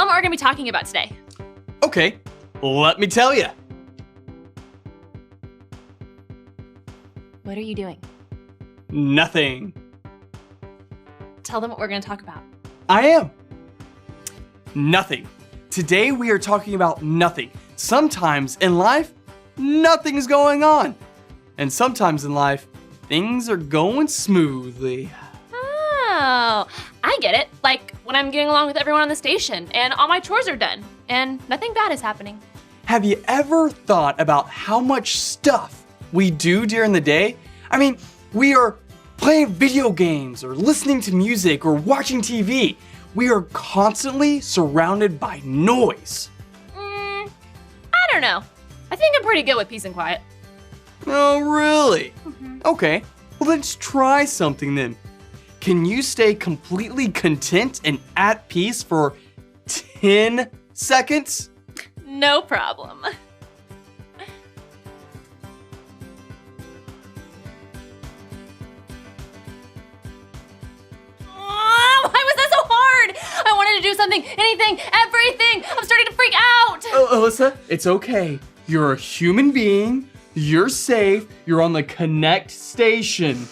what we're gonna be talking about today. Okay, let me tell you. What are you doing? Nothing. Tell them what we're gonna talk about. I am. Nothing. Today we are talking about nothing. Sometimes in life, nothing's going on. And sometimes in life, things are going smoothly. Oh, I get it. Like when I'm getting along with everyone on the station and all my chores are done and nothing bad is happening. Have you ever thought about how much stuff we do during the day? I mean, we are playing video games or listening to music or watching TV. We are constantly surrounded by noise. I don't know. I think I'm pretty good with peace and quiet. Oh, really? Okay, well let's try something then. Can you stay completely content and at peace for 10 seconds? No problem. Why was that so hard? I wanted to do something, anything, everything. I'm starting to freak out. Oh, Alyssa, it's okay. You're a human being. You're safe. You're on the Connect station.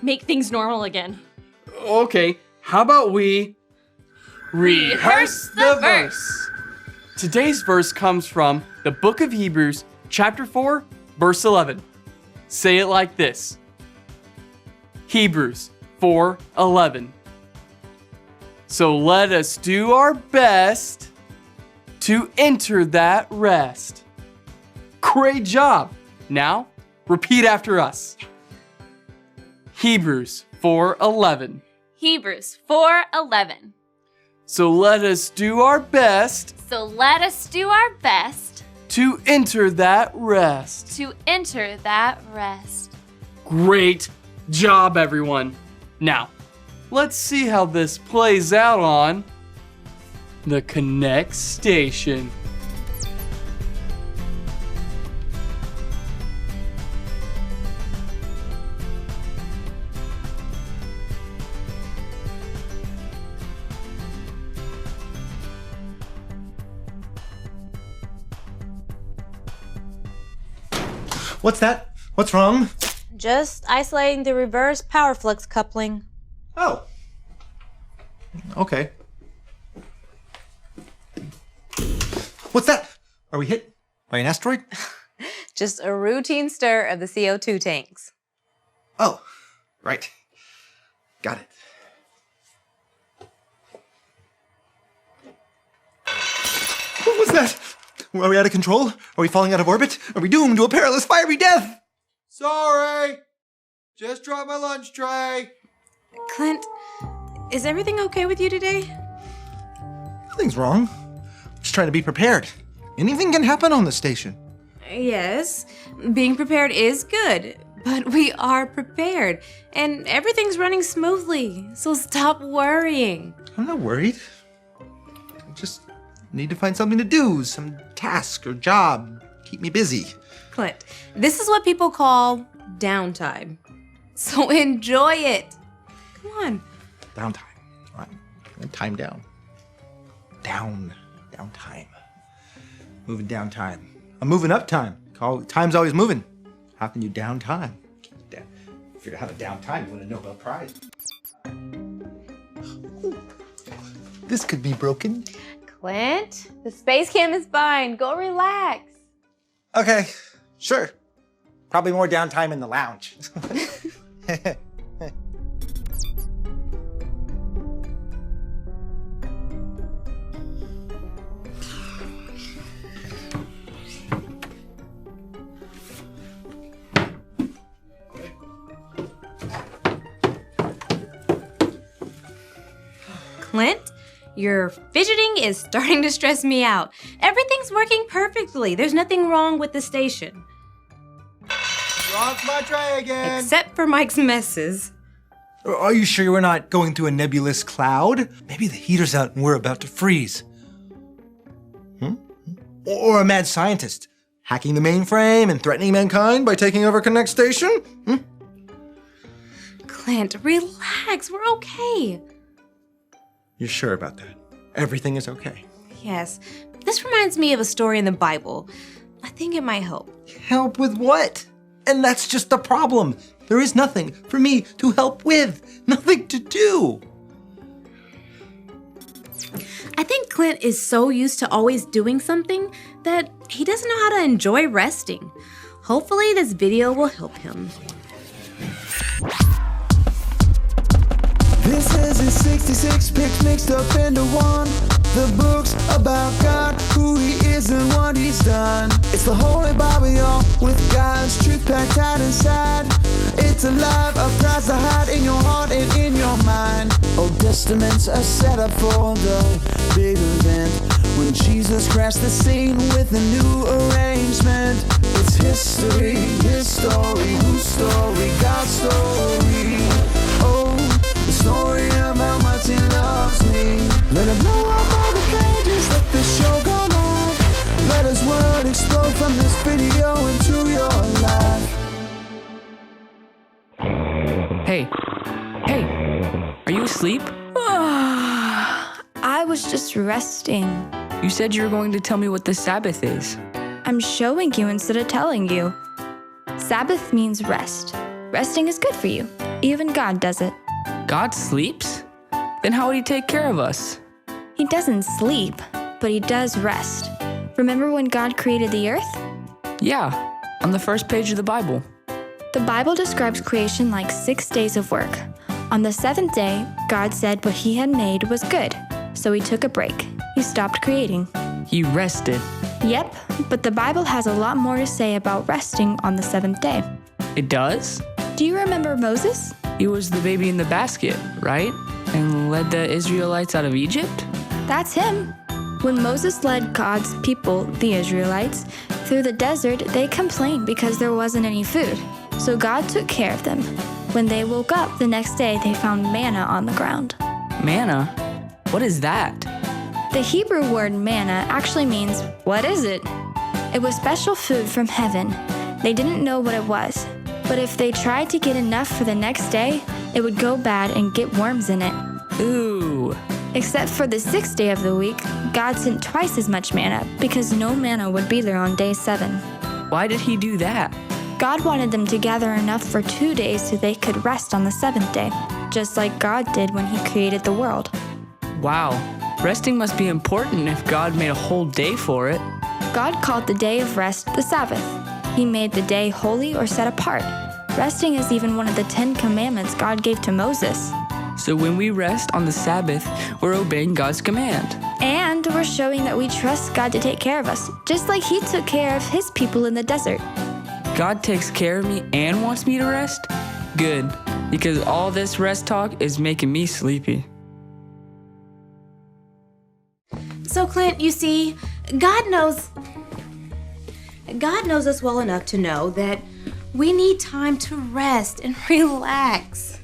Make things normal again. Okay, how about we Rehearse the verse. Today's verse comes from the book of Hebrews, chapter 4, verse 11. Say it like this. Hebrews 4:11. So let us do our best to enter that rest. Great job. Now, repeat after us. Hebrews 4:11. Hebrews 4:11. So let us do our best So let us do our best to enter that rest. to enter that rest. Great job, everyone. Now, let's see how this plays out on the Connect station. What's that? What's wrong? Just isolating the reverse power flux coupling. Oh. Okay. What's that? Are we hit by an asteroid? Just a routine stir of the CO2 tanks. Oh, right. Got it. What was that? Are we out of control? Are we falling out of orbit? Are we doomed to a perilous fiery death? Sorry! Just dropped my lunch tray. Clint, is everything okay with you today? Nothing's wrong. Just trying to be prepared. Anything can happen on the station. Yes, being prepared is good, but we are prepared, and everything's running smoothly, so stop worrying. I'm not worried. I just need to find something to do, some task or job. Keep me busy. Clint, this is what people call downtime. So enjoy it. Come on. Downtime. All right. Time down. Downtime. Moving down time. I'm moving up time. Time's always moving. How can you down time? If you're to have a down time, you win a Nobel Prize. Ooh. This could be broken. Clint, the space cam is fine. Go relax. Okay, sure. Probably more downtime in the lounge. Clint, your fidgeting is starting to stress me out. Everything's working perfectly. There's nothing wrong with the station. Dropped my tray again. Except for Mike's messes. Are you sure we're not going through a nebulous cloud? Maybe the heater's out and we're about to freeze. Or a mad scientist hacking the mainframe and threatening mankind by taking over Connect Station? Clint, relax. We're okay. You're sure about that? Everything is okay? Yes. This reminds me of a story in the Bible. I think it might help. Help with what? And that's just the problem. There is nothing for me to help with. Nothing to do. I think Clint is so used to always doing something that he doesn't know how to enjoy resting. Hopefully this video will help him. This is his 66 picks mixed up into one. The books about God, who he is and what he's done. It's the Holy Bible, y'all, with God's truth packed tight inside. It's alive, a prize to hide in your heart and in your mind. Old Testaments are set up for the big event when Jesus crashed the scene with a new arrangement. It's history, his story, whose story, God's story. Oh, the story of how much he loves me. Let him blow up all the pages, let this show go live. Let his word explode from this video into your life. Hey, are you asleep? I was just resting. You said you were going to tell me what the Sabbath is. I'm showing you instead of telling you. Sabbath means rest. Resting is good for you. Even God does it. God sleeps? Then how would he take care of us? He doesn't sleep, but he does rest. Remember when God created the earth? Yeah, on the first page of the Bible. The Bible describes creation like 6 days of work. On the seventh day, God said what he had made was good, so he took a break. He stopped creating. He rested. Yep, but the Bible has a lot more to say about resting on the seventh day. It does? Do you remember Moses? He was the baby in the basket, right? And led the Israelites out of Egypt? That's him. When Moses led God's people, the Israelites, through the desert, they complained because there wasn't any food. So God took care of them. When they woke up the next day, they found manna on the ground. Manna? What is that? The Hebrew word manna actually means, what is it? It was special food from heaven. They didn't know what it was, but if they tried to get enough for the next day, it would go bad and get worms in it. Ooh. Except for the sixth day of the week, God sent twice as much manna because no manna would be there on day 7. Why did he do that? God wanted them to gather enough for 2 days so they could rest on the 7th day, just like God did when he created the world. Wow. Resting must be important if God made a whole day for it. God called the day of rest the Sabbath. He made the day holy or set apart. Resting is even one of the 10 commandments God gave to Moses. So when we rest on the Sabbath, we're obeying God's command. And we're showing that we trust God to take care of us, just like he took care of his people in the desert. God takes care of me and wants me to rest? Good, because all this rest talk is making me sleepy. So Clint, you see, God knows us well enough to know that we need time to rest and relax.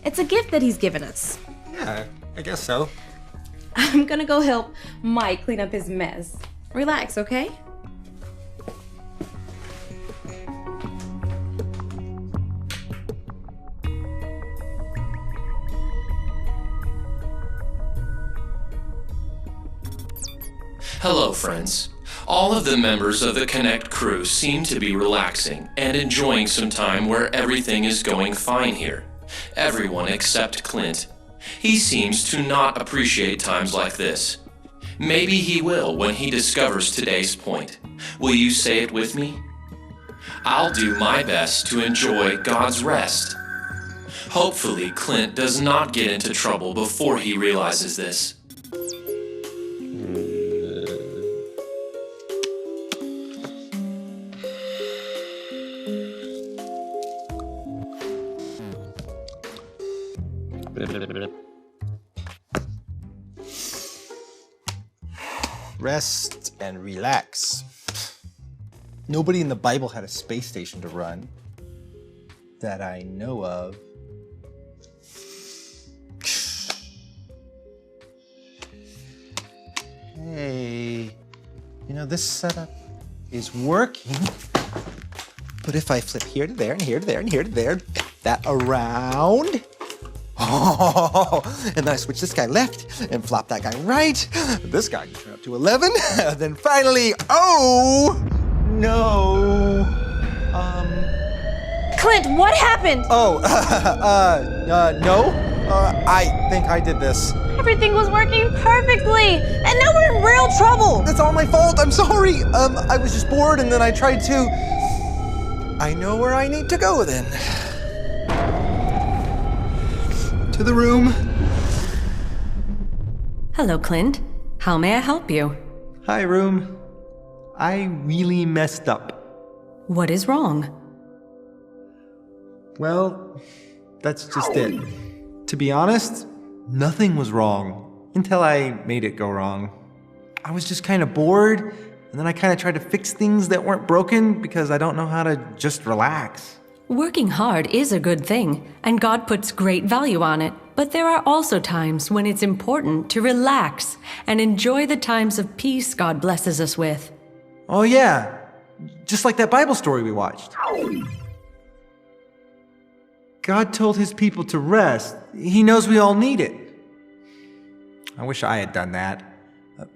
It's a gift that he's given us. Yeah, I guess so. I'm gonna go help Mike clean up his mess. Relax, okay? Hello, friends. All of the members of the Connect crew seem to be relaxing and enjoying some time where everything is going fine here. Everyone except Clint. He seems to not appreciate times like this. Maybe he will when he discovers today's point. Will you say it with me? I'll do my best to enjoy God's rest. Hopefully, Clint does not get into trouble before he realizes this. Rest and relax. Nobody in the Bible had a space station to run that I know of. Hey, you know, this setup is working. But if I flip here to there and here to there and here to there, that around, Oh, and then I switch this guy left and flop that guy right. This guy can turn up to 11. Then finally, oh, no. Clint, what happened? Oh, no. I think I did this. Everything was working perfectly, and now we're in real trouble. It's all my fault. I'm sorry. I was just bored, and then I tried to. I know where I need to go then. To the room. Hello, Clint. How may I help you? Hi, room. I really messed up. What is wrong? Well, that's just it. To be honest, nothing was wrong until I made it go wrong. I was just kind of bored, and then I kind of tried to fix things that weren't broken because I don't know how to just relax. Working hard is a good thing, and God puts great value on it. But there are also times when it's important to relax and enjoy the times of peace God blesses us with. Oh yeah, just like that Bible story we watched. God told his people to rest. He knows we all need it. I wish I had done that.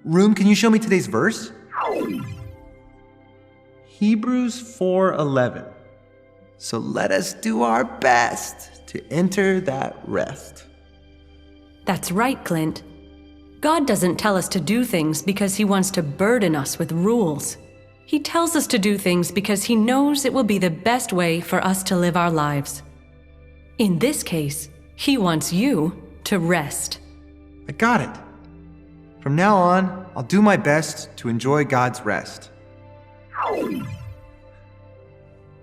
Room, can you show me today's verse? Hebrews 4:11. So let us do our best to enter that rest. That's right, Clint. God doesn't tell us to do things because he wants to burden us with rules. He tells us to do things because he knows it will be the best way for us to live our lives. In this case, he wants you to rest. I got it. From now on, I'll do my best to enjoy God's rest.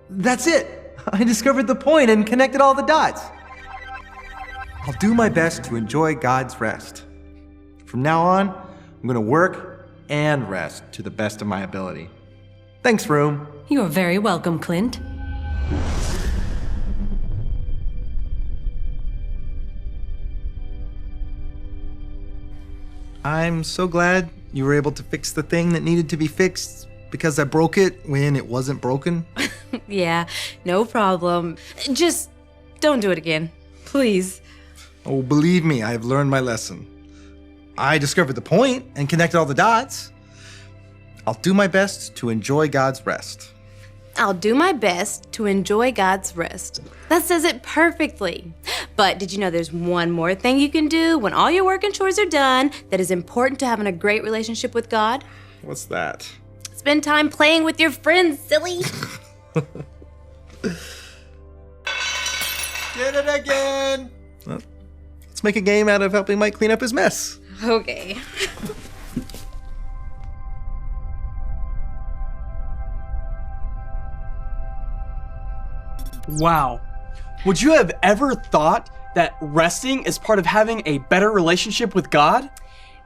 That's it. I discovered the point and connected all the dots. I'll do my best to enjoy God's rest. From now on, I'm going to work and rest to the best of my ability. Thanks, room. You are very welcome, Clint. I'm so glad you were able to fix the thing that needed to be fixed because I broke it when it wasn't broken. Yeah, no problem. Just don't do it again, please. Oh, believe me, I've learned my lesson. I discovered the point and connected all the dots. I'll do my best to enjoy God's rest. I'll do my best to enjoy God's rest. That says it perfectly. But did you know there's one more thing you can do when all your work and chores are done that is important to having a great relationship with God? What's that? Spend time playing with your friends, silly. Did it again! Well, let's make a game out of helping Mike clean up his mess. Okay. Wow. Would you have ever thought that resting is part of having a better relationship with God?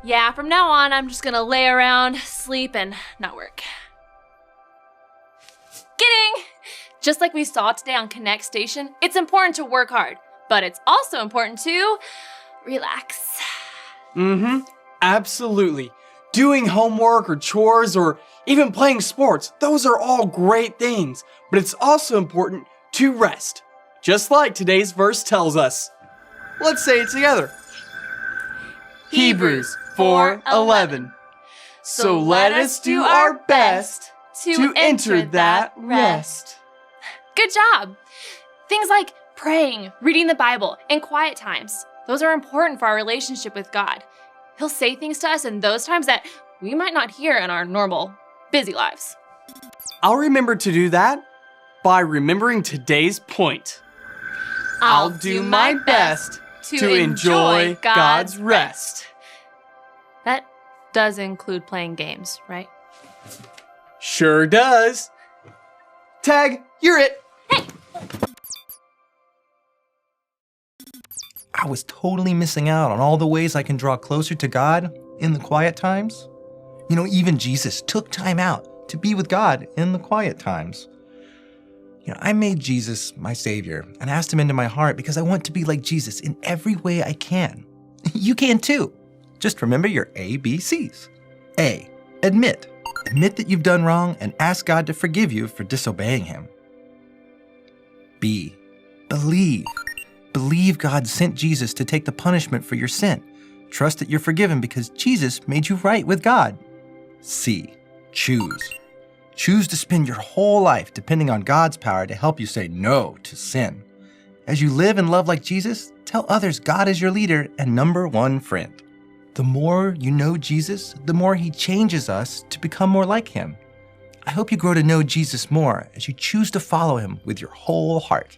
Yeah, from now on, I'm just gonna lay around, sleep, and not work. Kidding! Just like we saw today on Connect Station, it's important to work hard, but it's also important to relax. Absolutely. Doing homework or chores or even playing sports, those are all great things, but it's also important to rest, just like today's verse tells us. Let's say it together. Hebrews 4:11. So let us do our best to enter that rest. Good job! Things like praying, reading the Bible, and quiet times, those are important for our relationship with God. He'll say things to us in those times that we might not hear in our normal, busy lives. I'll remember to do that by remembering today's point. I'll do my best to enjoy God's rest. That does include playing games, right? Sure does. Tag, you're it. I was totally missing out on all the ways I can draw closer to God in the quiet times. You know, even Jesus took time out to be with God in the quiet times. You know, I made Jesus my Savior and asked him into my heart because I want to be like Jesus in every way I can. You can too. Just remember your ABCs. A, admit. Admit that you've done wrong and ask God to forgive you for disobeying him. B, believe. Believe God sent Jesus to take the punishment for your sin. Trust that you're forgiven because Jesus made you right with God. C. Choose. Choose to spend your whole life depending on God's power to help you say no to sin. As you live and love like Jesus, tell others God is your leader and number one friend. The more you know Jesus, the more he changes us to become more like him. I hope you grow to know Jesus more as you choose to follow him with your whole heart.